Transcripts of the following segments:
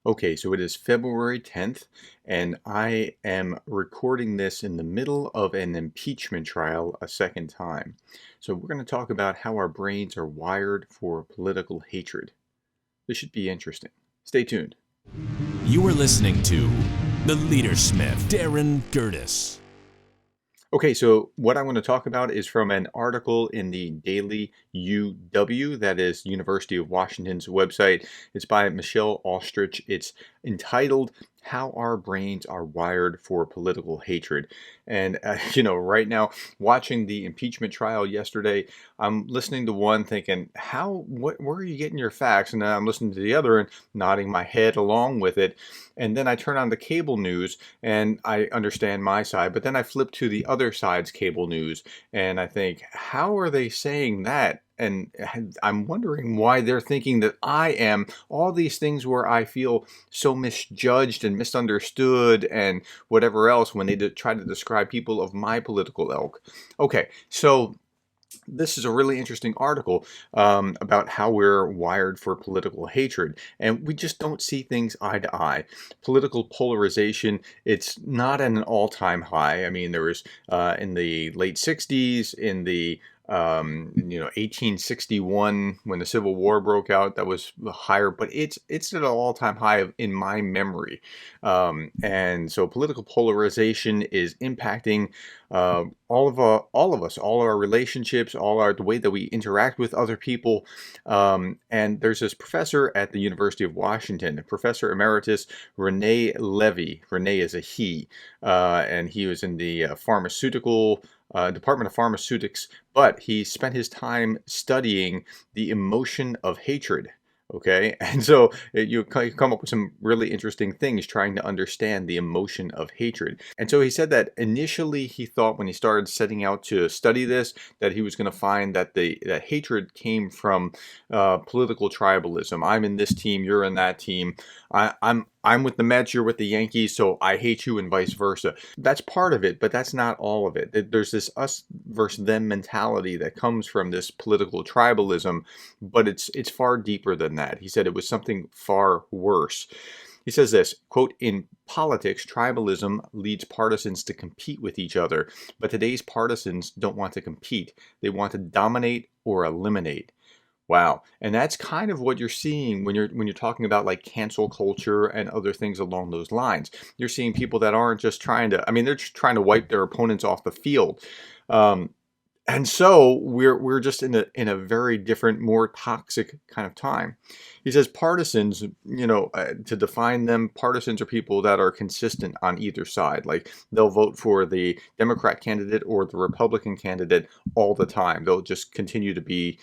Okay, so it is February 10th, and I am recording this in the middle of an impeachment trial a second time. So we're going to talk about how our brains are wired for political hatred. This should be interesting. Stay tuned. You are listening to The Leadersmith, Darren Gertis. Okay, so what I want to talk about is from an article in the Daily UW, that is University of Washington's website. It's by Michelle Ostrich. It's entitled How Our Brains Are Wired for Political Hatred. And, right now, watching the impeachment trial yesterday, I'm listening to one thinking, where are you getting your facts? And then I'm listening to the other and nodding my head along with it. And then I turn on the cable news and I understand my side, but then I flip to the other side's cable news and I think, how are they saying that? And I'm wondering why they're thinking that I am all these things where I feel so misjudged and misunderstood and whatever else when they try to describe people of my political ilk. Okay, so this is a really interesting article about how we're wired for political hatred, and we just don't see things eye to eye. Political polarization, it's not at an all-time high. I mean, there was in the late 60s, in the 1861 when the Civil War broke out, that was higher, but it's at an all-time high in my memory. And so political polarization is impacting all of us, all our relationships, the way that we interact with other people. And there's this professor at the University of Washington, Professor Emeritus Rene Levy. Rene is a he, and he was in the pharmaceutical Department of Pharmaceutics, but he spent his time studying the emotion of hatred. Okay, and so you come up with some really interesting things trying to understand the emotion of hatred. And so he said that initially he thought when he started setting out to study this that he was going to find that that hatred came from political tribalism. I'm in this team, you're in that team. I'm with the Mets, you're with the Yankees, so I hate you, and vice versa. That's part of it, but that's not all of it. There's this us versus them mentality that comes from this political tribalism, but it's far deeper than that. He said it was something far worse. He says this, quote, "In politics, tribalism leads partisans to compete with each other, but today's partisans don't want to compete. They want to dominate or eliminate." Wow. And that's kind of what you're seeing when you're talking about like cancel culture and other things along those lines. You're seeing people that aren't just trying to, I mean, they're just trying to wipe their opponents off the field. Um, and so we're just in a very different, more toxic kind of time. He says partisans, to define them, partisans are people that are consistent on either side. Like they'll vote for the Democrat candidate or the Republican candidate all the time. They'll just continue to be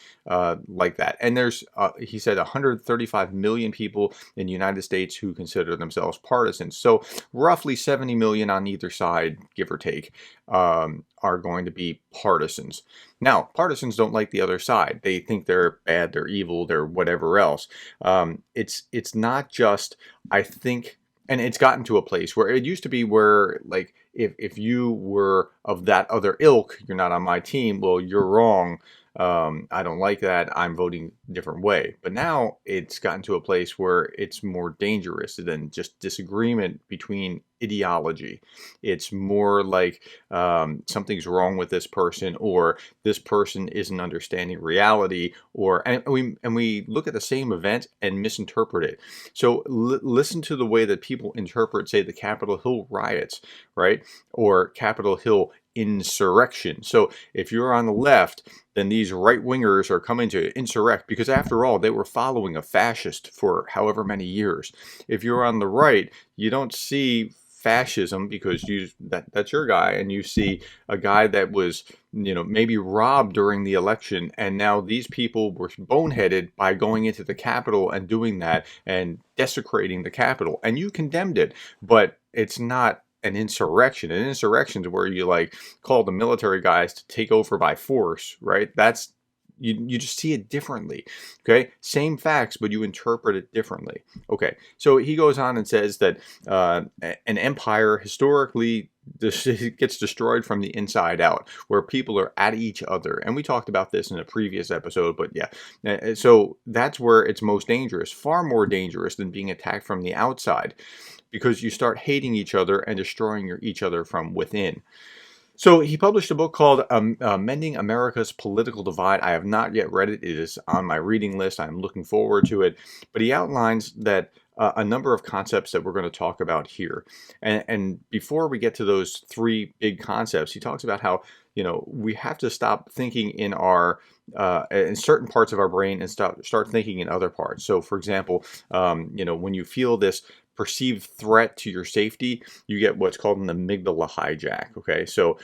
like that. And there's, he said, 135 million people in the United States who consider themselves partisans. So roughly 70 million on either side, give or take, are going to be partisans. Now, partisans don't like the other side. They think they're bad, they're evil, they're whatever else. It's not just, I think, and it's gotten to a place where it used to be where, like, if you were of that other ilk, you're not on my team, well, you're wrong. I don't like that. I'm voting a different way. But now it's gotten to a place where it's more dangerous than just disagreement between ideology. It's more like something's wrong with this person, or this person isn't understanding reality, and we look at the same event and misinterpret it. So listen to the way that people interpret, say, the Capitol Hill riots, right, or Capitol Hill insurrection. So if you're on the left, then these right-wingers are coming to insurrect because, after all, they were following a fascist for however many years. If you're on the right, you don't see fascism because that's your guy, and you see a guy that was maybe robbed during the election, and now these people were boneheaded by going into the Capitol and doing that and desecrating the Capitol, and you condemned it, but it's not an insurrection. An insurrection is where you like call the military guys to take over by force, right? That's you just see it differently. Okay, same facts, but you interpret it differently. Okay, so he goes on and says that an empire historically gets destroyed from the inside out, where people are at each other. And we talked about this in a previous episode, but yeah. So that's where it's most dangerous, far more dangerous than being attacked from the outside, because you start hating each other and destroying each other from within. So he published a book called Mending America's Political Divide. I have not yet read it. It is on my reading list. I'm looking forward to it. But he outlines that a number of concepts that we're going to talk about here. And before we get to those three big concepts, he talks about how, we have to stop thinking in certain parts of our brain and start thinking in other parts. So, for example, when you feel this perceived threat to your safety, you get what's called an amygdala hijack. Okay, so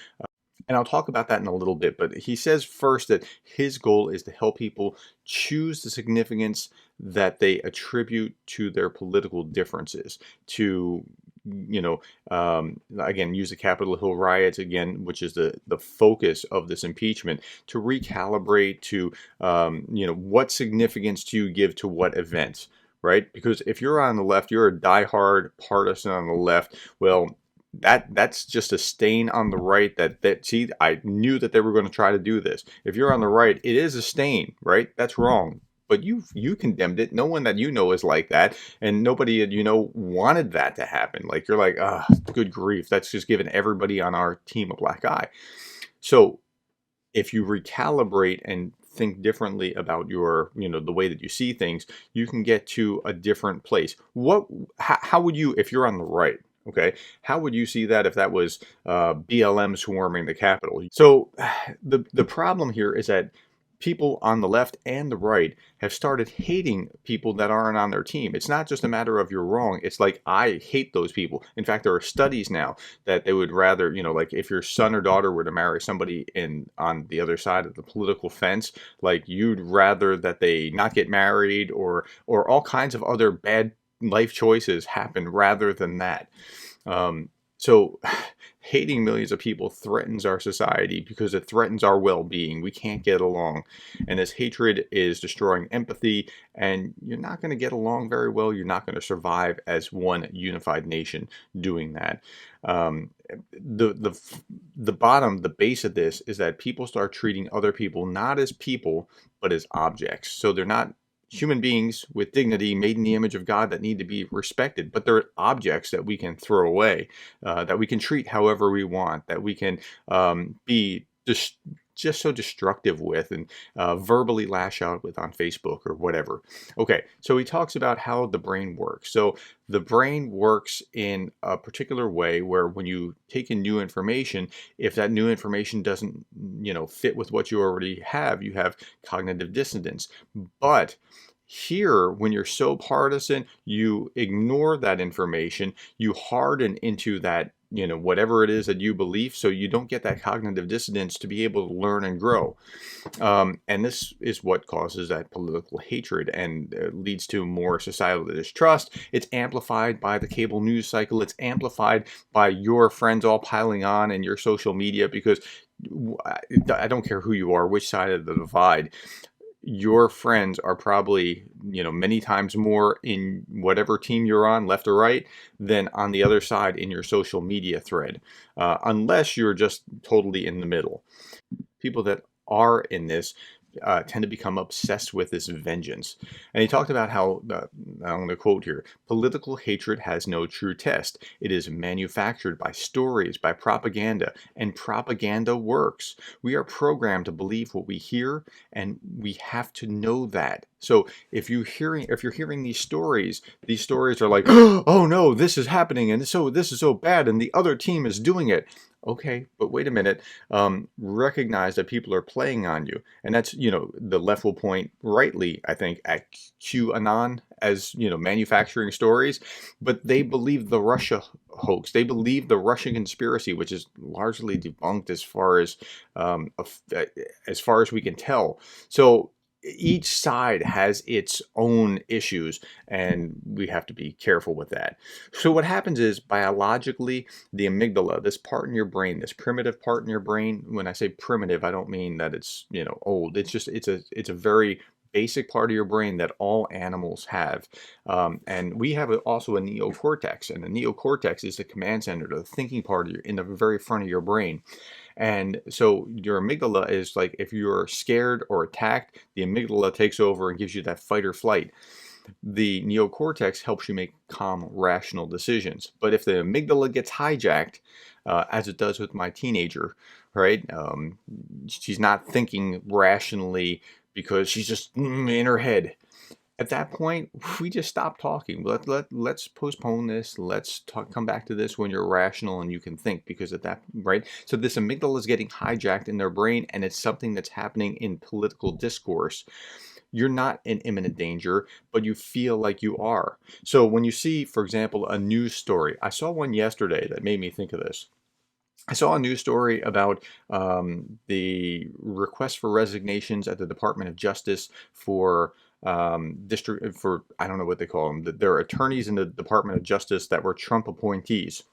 and I'll talk about that in a little bit, but he says first that his goal is to help people choose the significance that they attribute to their political differences, to again, use the Capitol Hill riots again, which is the focus of this impeachment, to recalibrate to what significance do you give to what events, right? Because if you're on the left, you're a diehard partisan on the left. Well, that's just a stain on the right that see, I knew that they were going to try to do this. If you're on the right, it is a stain, right? That's wrong. But you condemned it. No one that is like that, and nobody that wanted that to happen. Like, you're like, ah, good grief, that's just giving everybody on our team a black eye. So if you recalibrate and think differently about your, the way that you see things, you can get to a different place. How would you, if you're on the right, okay, how would you see that if that was BLM swarming the Capitol? So the problem here is that people on the left and the right have started hating people that aren't on their team. It's not just a matter of you're wrong. It's like, I hate those people. In fact, there are studies now that they would rather, like if your son or daughter were to marry somebody on the other side of the political fence, like you'd rather that they not get married or all kinds of other bad life choices happen rather than that. So hating millions of people threatens our society because it threatens our well-being. We can't get along. And this hatred is destroying empathy, and you're not going to get along very well. You're not going to survive as one unified nation doing that. The base of this is that people start treating other people not as people, but as objects. So they're not human beings with dignity, made in the image of God, that need to be respected, but they're objects that we can throw away, that we can treat however we want, that we can be just so destructive with and verbally lash out with on Facebook or whatever. Okay, so he talks about how the brain works. So the brain works in a particular way where when you take in new information, if that new information doesn't, fit with what you already have, you have cognitive dissonance. But here, when you're so partisan, you ignore that information, you harden into that, whatever it is that you believe, so you don't get that cognitive dissonance to be able to learn and grow. And this is what causes that political hatred and leads to more societal distrust. It's amplified by the cable news cycle. It's amplified by your friends all piling on in your social media, because I don't care who you are, which side of the divide. Your friends are probably, many times more in whatever team you're on, left or right, than on the other side in your social media thread, unless you're just totally in the middle. People that are in this tend to become obsessed with this vengeance. And he talked about how, I'm going to quote here, political hatred has no true test. It is manufactured by stories, by propaganda, and propaganda works. We are programmed to believe what we hear, and we have to know that. So if you're hearing these stories are like, oh no, this is happening, and so this is so bad, and the other team is doing it. Okay, but wait a minute. Recognize that people are playing on you, and that's, the left will point rightly, I think, at QAnon as, manufacturing stories, but they believe the Russia hoax. They believe the Russian conspiracy, which is largely debunked as far as we can tell. So each side has its own issues, and we have to be careful with that. So what happens is, biologically, the amygdala, this part in your brain, this primitive part in your brain, when I say primitive, I don't mean that it's, old. It's just, it's a very basic part of your brain that all animals have. And we have also a neocortex, and the neocortex is the command center, the thinking part of in the very front of your brain. And so your amygdala is like, if you're scared or attacked, the amygdala takes over and gives you that fight or flight. The neocortex helps you make calm, rational decisions. But if the amygdala gets hijacked, as it does with my teenager, right? She's not thinking rationally because she's just in her head. At that point, we just stop talking. Let's postpone this. Let's come back to this when you're rational and you can think, because at that, right? So this amygdala is getting hijacked in their brain, and it's something that's happening in political discourse. You're not in imminent danger, but you feel like you are. So when you see, for example, a news story, I saw one yesterday that made me think of this. I saw a news story about the request for resignations at the Department of Justice for district, for, I don't know what they call them. There are attorneys in the Department of Justice that were Trump appointees.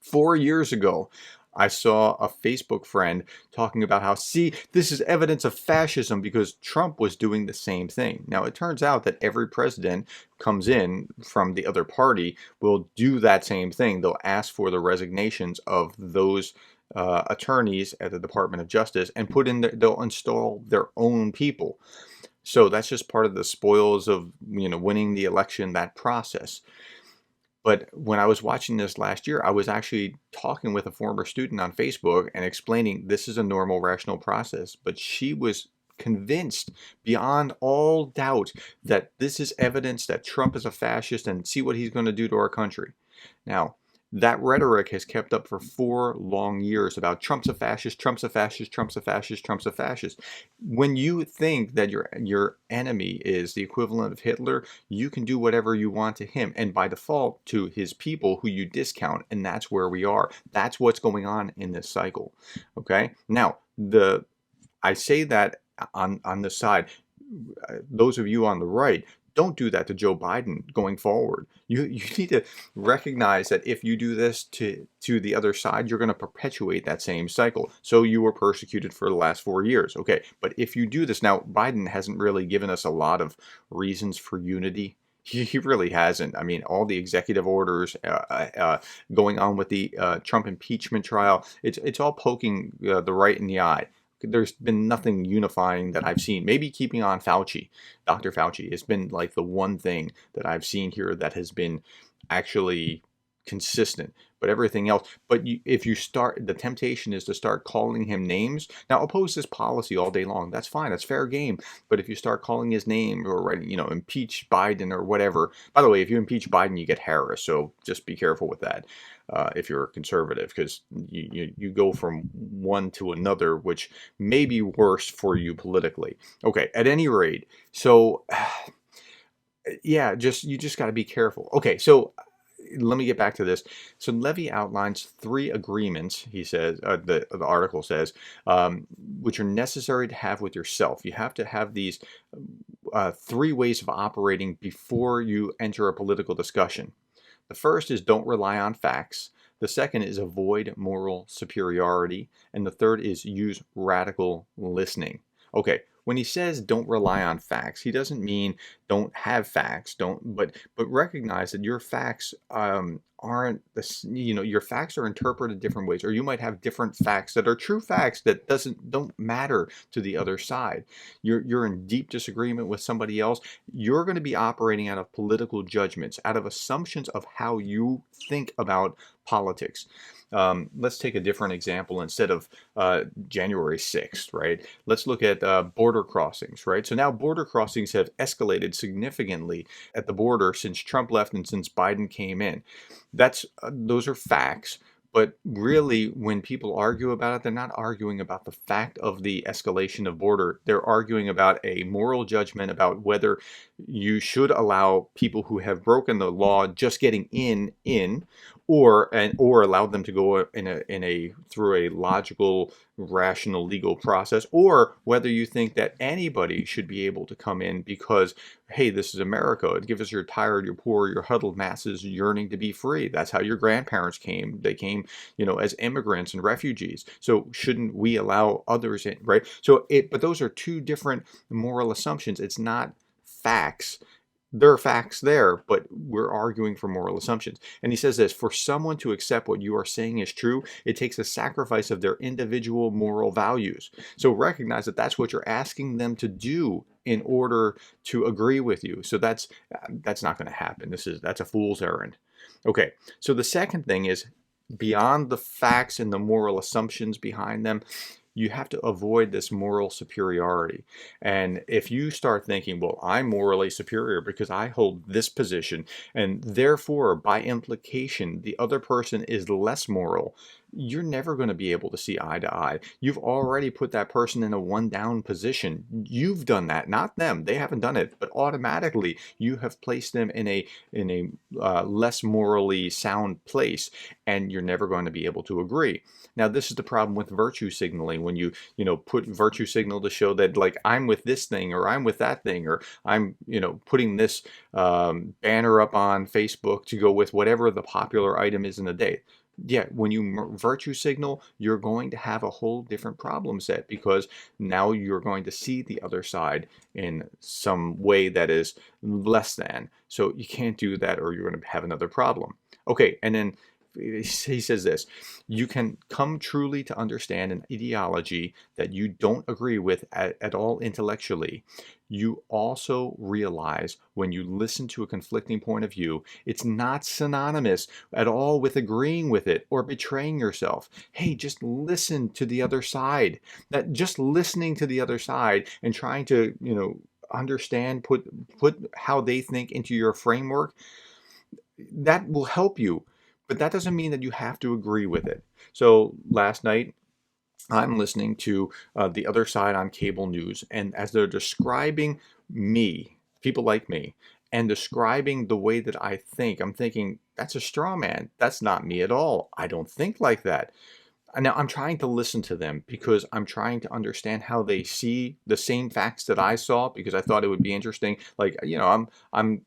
4 years ago, I saw a Facebook friend talking about how, see, this is evidence of fascism because Trump was doing the same thing. Now, it turns out that every president comes in from the other party will do that same thing. They'll ask for the resignations of those attorneys at the Department of Justice and they'll install their own people. So that's just part of the spoils of, winning the election, that process. But when I was watching this last year, I was actually talking with a former student on Facebook and explaining this is a normal, rational process. But she was convinced beyond all doubt that this is evidence that Trump is a fascist and see what he's going to do to our country. Now, that rhetoric has kept up for 4 long years about Trump's a fascist, Trump's a fascist, Trump's a fascist, Trump's a fascist. When you think that your enemy is the equivalent of Hitler, you can do whatever you want to him, and by default to his people who you discount, and that's where we are. That's what's going on in this cycle. Okay? Now, I say that on the side. Those of you on the right, don't do that to Joe Biden going forward. You need to recognize that if you do this to the other side, you're going to perpetuate that same cycle. So you were persecuted for the last 4 years. Okay, but if you do this, now Biden hasn't really given us a lot of reasons for unity. He really hasn't. I mean, all the executive orders going on with the Trump impeachment trial, it's all poking the right in the eye. There's been nothing unifying that I've seen. Maybe keeping on Fauci, Dr. Fauci, has been like the one thing that I've seen here that has been actually consistent. But everything else, if you start, the temptation is to start calling him names. Now, oppose this policy all day long. That's fine. That's fair game. But if you start calling his name or writing, impeach Biden or whatever. By the way, if you impeach Biden, you get Harris. So just be careful with that. If you're a conservative, because you go from one to another, which may be worse for you politically. Okay, at any rate, so yeah, you just got to be careful. Okay, so let me get back to this. So Levy outlines 3 agreements, he says, the article says, which are necessary to have with yourself. You have to have these 3 ways of operating before you enter a political discussion. The first is don't rely on facts. The second is avoid moral superiority. And the third is use radical listening. Okay, when he says don't rely on facts, he doesn't mean don't have facts, but recognize that your facts aren't this, your facts are interpreted different ways, or you might have different facts that are true facts that don't matter to the other side. You're in deep disagreement with somebody else. You're going to be operating out of political judgments, out of assumptions of how you think about politics. Let's take a different example instead of January 6th, right? Let's look at border crossings, right? So now border crossings have escalated significantly at the border since Trump left and since Biden came in. Those are facts. But really, when people argue about it, they're not arguing about the fact of the escalation of border. They're arguing about a moral judgment about whether you should allow people who have broken the law just getting in, or allow them to go in a through a logical, rational, legal process, or whether you think that anybody should be able to come in because, hey, this is America. Give us your tired, your poor, your huddled masses yearning to be free. That's how your grandparents came. They came, as immigrants and refugees. So shouldn't we allow others in, right? But those are two different moral assumptions. It's not facts. There are facts there, but we're arguing for moral assumptions. And he says this: for someone to accept what you are saying is true, it takes a sacrifice of their individual moral values. So recognize that that's what you're asking them to do in order to agree with you. So that's not going to happen. That's a fool's errand. Okay, so the second thing is, beyond the facts and the moral assumptions behind them, you have to avoid this moral superiority. And if you start thinking, well, I'm morally superior because I hold this position, and therefore, by implication, the other person is less moral, you're never going to be able to see eye to eye. You've already put that person in a one down position. You've done that, not them. They haven't done it, but automatically you have placed them in a less morally sound place, and you're never going to be able to agree. Now, this is the problem with virtue signaling. When you put virtue signal to show that, like, I'm with this thing, or I'm with that thing, or I'm putting this banner up on Facebook to go with whatever the popular item is in the day. Yeah, when you virtue signal, you're going to have a whole different problem set, because now you're going to see the other side in some way that is less than. So you can't do that, or you're going to have another problem. Okay, and then he says this: you can come truly to understand an ideology that you don't agree with at all intellectually. You also realize, when you listen to a conflicting point of view, it's not synonymous at all with agreeing with it or betraying yourself. Hey, just listen to the other side. That just listening to the other side and trying to, understand, put how they think into your framework, that will help you. But that doesn't mean that you have to agree with it. So last night, I'm listening to the other side on cable news, and as they're describing me, people like me, and describing the way that I think, I'm thinking, that's a straw man. That's not me at all. I don't think like that. And now I'm trying to listen to them, because I'm trying to understand how they see the same facts that I saw, because I thought it would be interesting. Like, I'm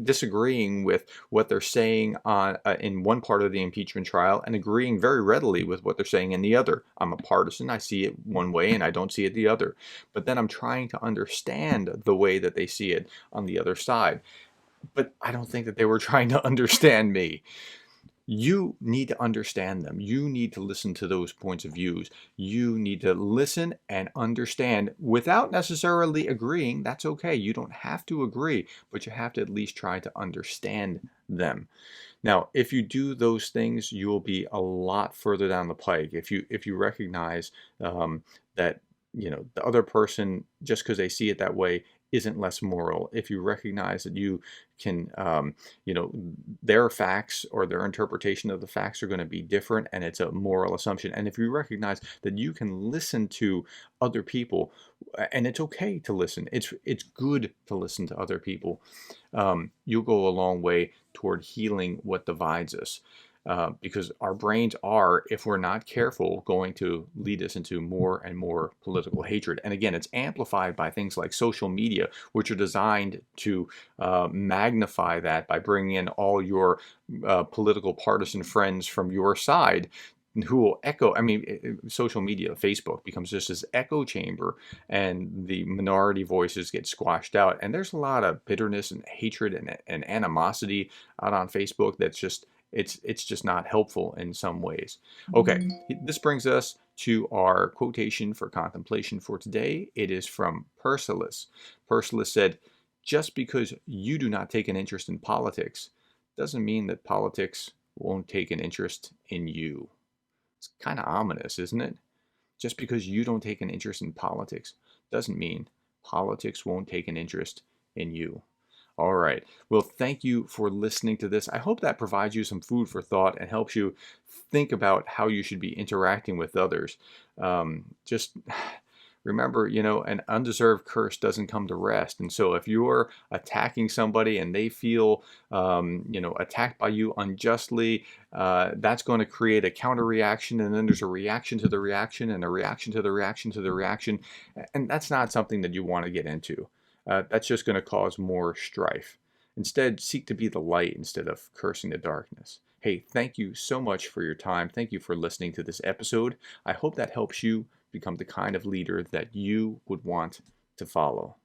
disagreeing with what they're saying on in one part of the impeachment trial, and agreeing very readily with what they're saying in the other. I'm a partisan. I see it one way and I don't see it the other. But then I'm trying to understand the way that they see it on the other side. But I don't think that they were trying to understand me. You need to understand them. You need to listen to those points of views. You need to listen and understand without necessarily agreeing. That's okay. You don't have to agree, but you have to at least try to understand them. Now, if you do those things, you will be a lot further down the pike. If you recognize that the other person, just because they see it that way, isn't less moral. If you recognize that you can, their facts or their interpretation of the facts are going to be different, and it's a moral assumption. And if you recognize that you can listen to other people, and it's okay to listen, it's good to listen to other people, you'll go a long way toward healing what divides us. Because our brains are, if we're not careful, going to lead us into more and more political hatred. And again, it's amplified by things like social media, which are designed to magnify that by bringing in all your political partisan friends from your side, who will echo. I mean, social media, Facebook, becomes just this echo chamber, and the minority voices get squashed out. And there's a lot of bitterness and hatred and animosity out on Facebook that's just, it's just not helpful in some ways. Okay, this brings us to our quotation for contemplation for today. It is from Persilis. Persilis said, "Just because you do not take an interest in politics doesn't mean that politics won't take an interest in you." It's kind of ominous, isn't it? Just because you don't take an interest in politics doesn't mean politics won't take an interest in you. All right. Well, thank you for listening to this. I hope that provides you some food for thought and helps you think about how you should be interacting with others. Just remember, an undeserved curse doesn't come to rest. And so if you're attacking somebody and they feel, attacked by you unjustly, that's going to create a counter reaction. And then there's a reaction to the reaction and a reaction to the reaction to the reaction. And that's not something that you want to get into. That's just going to cause more strife. Instead, seek to be the light instead of cursing the darkness. Hey, thank you so much for your time. Thank you for listening to this episode. I hope that helps you become the kind of leader that you would want to follow.